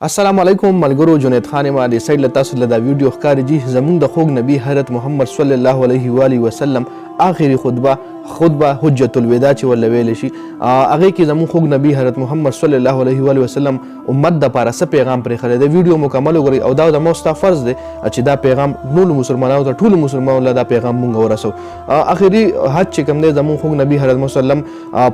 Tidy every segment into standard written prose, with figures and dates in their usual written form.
السلام علیکم ملګرو. جنید خان ما د سایډ له تاسو له دا ویډیو ښکاري جي زمونږ د خوږ نبی حضرت محمد صلی الله علیه و آله وسلم آخري خطبه حجت الوداع چې ولې ویل شي هغه کې زموږ خوږ نبی حضرت محمد صلی الله علیه و آله وسلم امت د پاره څه پیغام پرې خلې د ویډیو مکمل وګورئ او دا د موستا فرض دی چې دا پیغام ټول مسلمانانو ته ټول مسلمانانو له دا پیغام مونږ ورسو. اخري حج چې کوم دی زموږ خوږ نبی حضرت محمد وسلم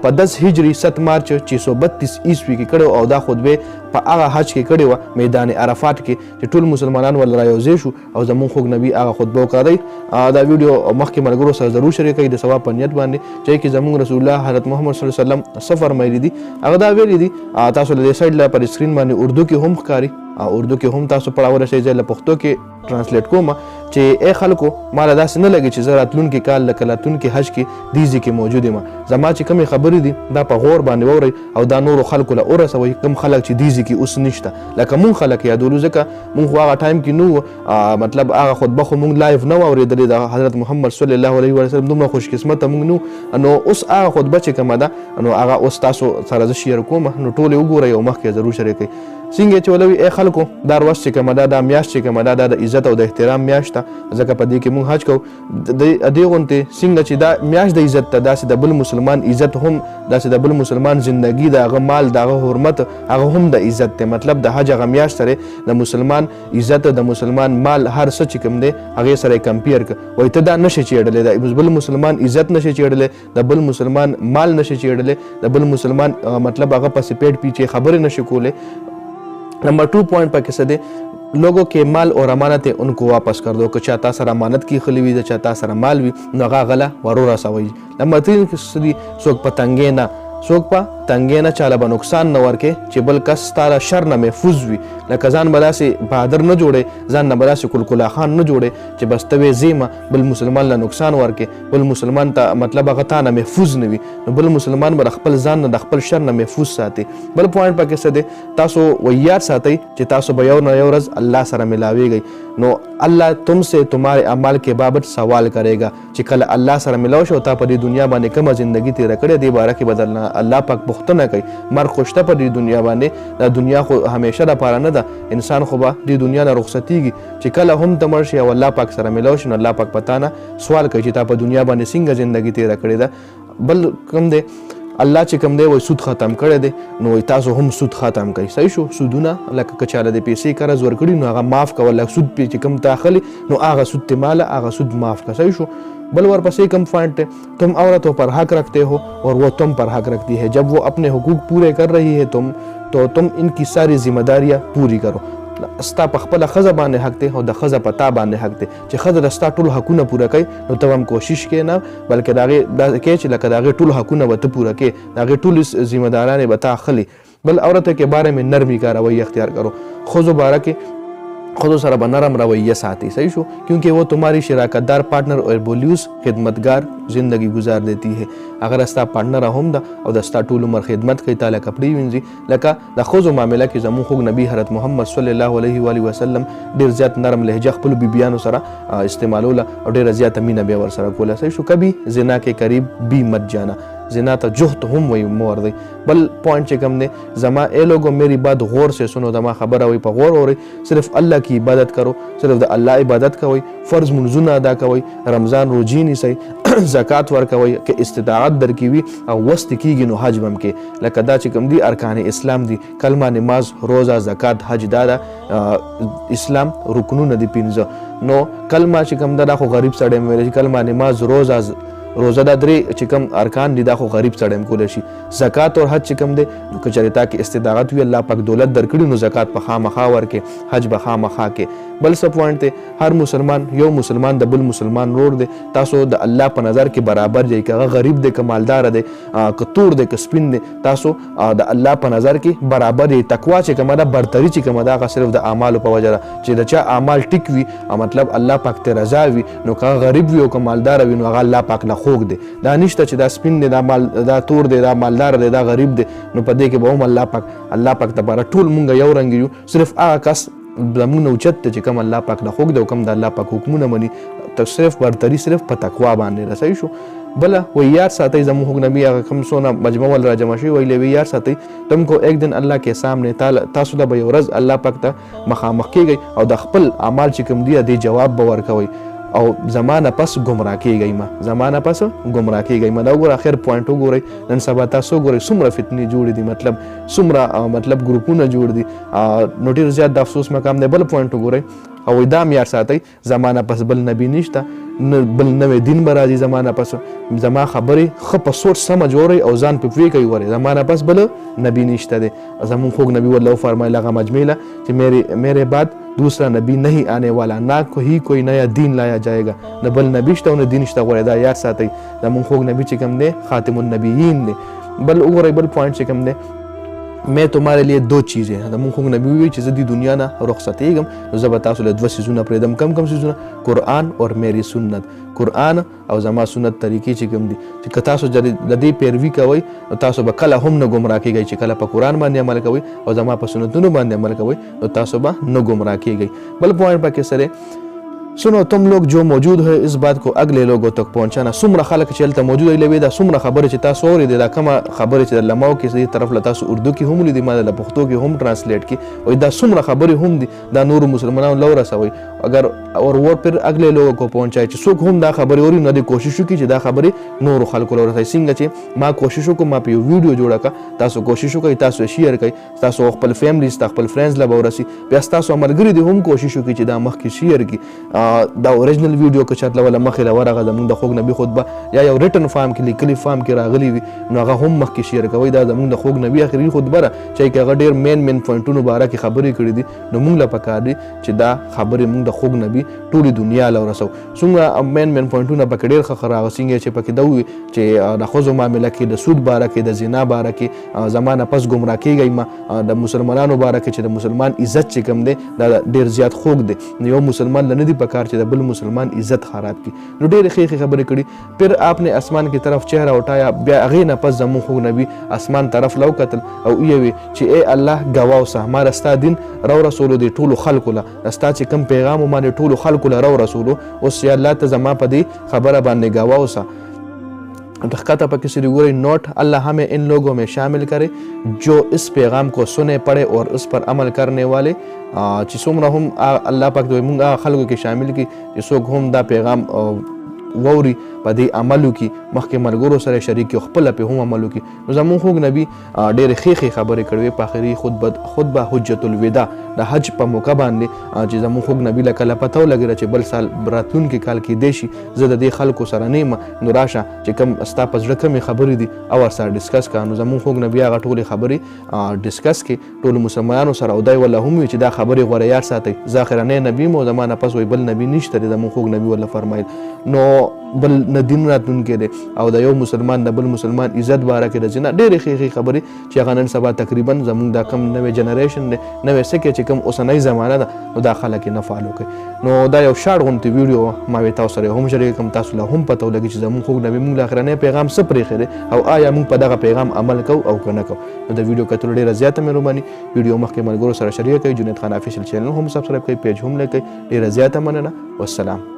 په 10 هجری 7 مارچ 632 عیسوي کې کړو او دا خطبه په هغه حج کې کړې وه میدان عرفات کې چې ټول مسلمانان ول رايوځي شو او زموږ خوږ نبی هغه خطبه وکړی. دا ویډیو مخکې ملګرو سره ضرور شریک کړئ د ثواب په نیت باندې چې کې زموږ رسول الله حضرت محمد صلی الله علیه وسلم څه فرمایلي دي هغه دا ویلي دي. تاسو له دې سایډ لا پر سکرین باندې اردو کې هم ښکاري اردو کې هم تاسو پړاولی شئ. زه له پښتو کې ترانسلیټ کوم چې ای خلکو ماله داسې نه لګي چې زه راتلونکي کال لکه راتلونکي حج کې دې ځای کې موجود یم. زما چې کومې خبرې دي دا په غور باندې واورئ او دا نورو خلکو له ورسوئ کوم خلک چې دې ځای کې اوس نشته لکه مونږ خلک یادولو ځکه مونږ خو هغه ټایم کې نه مطلب هغه خطبه خو مونږ لایف نه واورېدلې د حضرت محمد صلی الله علیه وسلم دومره خوش قسمته مونږ نو اوس هغه خطبه چې کومه ده نو هغه اوس تاسو سره زه شیر کوم نو ټولې وګورئ او مخکې ضرور شریک کړئ. څنګه چې ولوي ای خلکو دا ورځ چې کومه ده دا میاشت چې کومه ده دا د عزت او د احترام میاشت ده ځکه په دې کې مونږ حج کوو د دې غوندې څنګه چې دا میاشت د عزت ته داسې د بل مسلمان عزت هم داسې د بل مسلمان زندگی د هغه مال د هغه حرمت هغه هم د عزت دی. مطلب د حج هغه میاشت سره د مسلمان عزت د مسلمان مال هر څه چې کوم دی هغې سره یې کمپیر کړه وایي ته دا نشي چیړلی د بل مسلمان عزت نشي چیړلی د بل مسلمان مال نشي چیړلی د بل مسلمان مطلب هغه پسې پیټ پیچې خبرې نشي کولی. نمبر 2 پوائنٹ پا کیسے دے لوگوں کے مال اور امانتیں ان کو واپس کر دو کہ چاہتا سر امانت کی خلی وی چاہتا سر مال وی نغا غلا ورورا سوئی. نمبر 3 کیسے دی سوک پتنگے نا څوک په تنګې نه چاله به نقصان نه ورکې چې بل کس تا له شر نه محفوظ وي لکه ځان به داسې بهادر نه جوړې ځان نه به داسې کلکلا خان نه جوړې چې بس ته وې ځېمه بل مسلمان له نقصان ورکې بل مسلمان ته مطلب هغه تا نه محفوظ نه وي نو بل مسلمان به د خپل ځان نه د خپل شر نه محفوظ ساتي. بل پوائنټ پکې څه دی تاسو یاد ساتئ چې تاسو به یو نه یو ورځ الله سره ملاویږئ نو الله تم سے تمہارے اعمال کے بابت سوال کرے گا چې کله الله سره ملاو شو تا په دې دنیا باندې کومه زندگی تیره کړې دې باره کې بدلنا الله پاک پوښتنه کوي. مرګ خو شته په دې دنیا باندې دا دنیا خو همیشه دپاره نه ده انسان خو به دې دنیا نه رخصتیږي چې کله هم ته مړ شي او الله پاک سره ملاو شي نو الله پاک په تا نه سوال کوي چې تا په دنیا باندې څنګه زندگی تیره کړې ده. بل کوم دی الله چې کوم دی وایي سود ختم کړی دی نو وایي تاسو هم سود ختم کوئ. صحیح شو سودونه لکه که چاله د پیسې قرض ورکړي نو هغه معاف کوه لکه سود پې چې کوم ته اخلي نو هغه سود ته ماله هغه سود معاف کړه. صحیح شو. بل ورپسې کم پوائنٹ ہے تم عورتوں پر حق رکھتے ہو اور وہ تم پر حق رکھتی ہے جب وہ اپنے حقوق پورے کر رہی ہے تو تم ان کی ساری ذمہ داریاں پوری کرو. ستا په خپله ښځه باندې حق دی او د ښځه په تا باندې حق دی چې ښځه د ستا ټول حقونه پوره کوي نو ته هم کوشش کوې نه بلکې د هغې دا کوې چې لکه د هغې ټول حقونه به ته پوره کوې د هغې ټولې ذمہ دارانې به تا اخلي. بل عورتوں کے بارے میں نرمی کا رویہ اختیار کرو ښځو باره کې خودوں سره به نرم رویہ ساتھی. صحیح شو کیونکہ وہ تمہاری شراکت دار پارٹنر اور بولیوس خدمتگار زندگی گزار دیتی ہے. اگر ستا پارټنر هم ده او د ستا ټول عمر خدمت کوي تا له کپړې وینځي لکه د ښځو معامله کې زموږ خوږ نبی حضرت محمد صلی الله علیه و آله وسلم ډېر زیات نرم لهجه خپلو بیبیانو سره استعمالوله او ډېره زیاته مینه بیا ورسره کوله. صحیح شو. کبھی زنا کے قریب بھی مت جانا زنا ته جهت هم وایي مور دی. بل پوائنٹ چې کوم دی زما اے لوگو میری بات غور سے سنو زما خبره وایي په غور اورئ صرف الله کی عبادت کرو صرف د الله عبادت کوئ فرض منځونه ادا کوئ رمضان روجی نیسئ زکات ورکوئ که استطاعت درکې وي او وس دې کېږي نو حج به هم کې لکه دا چې کوم دي ارکان اسلام دي کلمه نماز روزه زکات حج دا د اسلام رکنونه دي 15 نو کلمه چې کوم ده دا خو غریب سړی هم ویلی شي کلمه نماز روزه دا درې چې کوم ارکان دي دا خو غریب سړی هم کولی شي. زکات او حج چې کوم دی نو که چېرې تا کې استطاعت وي الله پاک دولت درکړي نو زکات په خامخا ورکې حج به خامخا کې. بل څه پوائنټ دی هر مسلمان یو مسلمان د بل مسلمان ورور دی تاسو د الله په نظر کې برابر دی که هغه غریب دی که مالدار دی که تور دی که سپین دی تاسو د الله په نظر کې برابر دی. تقوا چې کومه ده برتري چې کومه ده هغه صرف د اعمالو په وجه ده چې د چا اعمال ټیک وي مطلب الله پاک ته رضا وي نو که غریب وي او که مالدار وي نو هغه الله پاک نه خوږ دی. دا نشته چې دا سپین دی دا تور دی دا مالدار دی دا غریب دی نو په دې کې به هم الله پاک دپاره ټول مونږ یو رنګ یو صرف هغه کس زموږ نه اوچت دی چې کوم الله پاک نه خوږ دی او کوم د الله پاک حکمونه مني صرف برتري صرف په تقوا باندې ده. صحیح شو. بله وی یاد ساتئ زموږ خوږ نبي هغه کوم څونه مجمع ول را جمع شوي ویلې وی یاد ساتئ تم کو ایک دن الله کې سامنے تاسو له به یو ورځ الله پاک ته مخامخ کیږئ او د خپل اعمال چې کوم دي د جواب به ورکوئ او زمانه پس گمراه کیږئ ما زمانه پس گمراه کیږئ ما دا وګوره اخر پوینټ وګورئ نن سبا تاسو وګورئ څومره فتنې جوړې دي مطلب ګروپونه جوړ دي نو ډېر زیات د افسوس مقام دی بل پوینټ وګورئ او دا معیار ساتئ زمانه پس بل نبی نشته بل نوې دین به راځي زمانه پس زما خبرې ښه په سوچ سمجھ اورئ او ځان په فکر کوي ورئ زمانه پس بل نبی نشته دی زمون خوږ نبی والله فرمایله هغه مجمع چې میرے بعد دوسرا نبی نہیں آنے والا نہ کوئی نیا دین لایا جائے گا نہ بل نبی شته او نه دین شته غوړی دا یاد ساتئ زمون خوږ نبی چې کوم دی خاتم النبیین دی بل وګورئ بل پوینټ چې کوم دی मैं तुम्हारे लिए दो चीज़ें हैं زمون خوږ نبی وی چې زه د دنیا نه رخصتېږم نو زه به تاسو له دوه څیزونه پرېږدم کم څیزونه قرآن اور میری سنت قرآن او زما سنت طریقې چې کوم دي چې که تاسو د دې پیروي کوئ نو تاسو به کله هم نه ګمراه کېږئ چې کله په قرآن باندې عمل کوئ او زما په سنتونو باندې عمل کوئ نو تاسو به نه ګمراه کېږئ بل پوائنٹ پکې سره सुनो तुम लोग जो मौजूद है इस बात को अगले लोगों तक पहुंचाना सुमरा खलक चलता मौजूद है लेवे दा सुमरा खबर चिता सोरी दे दा कमा खबर चिता लमाओ की सही तरफ लता उर्दू की हम ली मादा पुख्तो की हम ट्रांसलेट की और दा सुमरा खबर हम दी दा नूर मुसलमानों लौरा सवई अगर और वो फिर अगले लोगों को पहुंचाए सुख हम दा खबर और न दे कोशिश की दा खबर नूर खल को लौरा सिंह चे मां कोशिशों को मां पे वीडियो जोड़ा का तासो कोशिशों का तासो शेयर कई तासो खपल फैमिली खपल फ्रेंड्स ला बौरसी बस तासो अमल गरी दे हम कोशिशों की दा मख की शेयर की دا اوریجنل ویډیو که چاته ولا مخې راورغه زموږ د خوږ نبی خطبه یا یو ریټن فارم کې لیکلي فارم کې راغلی وي نو هغه هم مخکې شیر کوئ دا زموږ د خوږ نبی اخري خطبه ده چې کې هغه ډېر مین پوینټونو باره کې خبرې کړي دي نو موږ له پکار دي چې دا خبرې موږ د خوږ نبی ټولې دنیا له ورسو څومره مین پوینټونه پکې ډېر ښه راغه څنګه چې پکې دا وي چې د ښځو معامله کې د سود باره کې د زنا باره کې زمانه پس ګمراه کېږئ ما د مسلمانانو باره کې چې د مسلمان عزت چې کوم دی دا ډېر زیات خوږ دی یو مسلمان نه دی پکار چې د بل مسلمان عزت خراب کی نو ډېر ښې خبرې کړي پھر آپ نے آسمان کی طرف چہرہ اٹھایا بیا هغې نه پس زموږ خوږ نبی آسمان طرف لو کتل او یې چې ای الله ګواه اوسه ما ستا دین رو رسولو دی ټولو خلکو له ستا چې کوم پیغام باندې ټولو خلکو له رو رسولو اوس یا الله ته زما په دې خبره باندې ګواه اوسه دخکتا پا کسی رگوری نوٹ اللہ ہمیں ان لوگوں میں شامل کرے جو اس پیغام کو سنے پڑے اور اس پر عمل کرنے والے چې څومره هم الله پاک دوی مونږ خلکو کې شامل کی چې څوک هم دا پیغام ووري په دې عملو کې مخکې ملګرو سره شریک او خپل په هم عملو کې نو زموږ خوږ نبی ډېر ښې خبرې کړې په آخري خطبه حجت الوداع د حج په موقع باندې چې زموږ خوږ نبی له کله پته ولګېده چې بل سال راتلونکي کال کې دی شي زه د دې خلکو سره نه یم نو راشه چې کوم ستا په زړه کمې خبرې دي او ورسره ډسکس کړه نو زموږ خوږ نبی هغه ټولې خبرې ډسکس کړي ټولو مسلمانانو سره او دی والله هم وي چې دا خبرې غوره یاد ساتئ زه اخرنی نبی یم او زما نه پس وایي بل نبی نشته دی زموږ خوږ نبي والله فرمایل نو بل نه دین راتلونکی دی او د یو مسلمان د بل مسلمان عزت باره کې د زنا ډېرې ښې خبرې چې هغه نن سبا تقریبا زموږ دا کم نوې جنریشن دی نوې سکې چې کوم اوسنۍ زمانه ده نو دا خلک یې نه فالو کوي نو دا یو شارټ غوندې ویډیو ما وې تاسو سره هم شریک کوم تاسو له هم پته ولګي چې زموږ خوږ نبي موږ له اخرنی پیغام څه پرېښی دی او آیا موږ په دغه پیغام عمل کوو او که نه کوو نو د ویډیو کتلو ډېره زیاته مهرباني ویډیو مخکې ملګرو سره شریک کړئ جنید خان افیشل چینل هم سبسکرایب کړئ پیج هم لایک کړئ ډېره زیاته مننه والسلام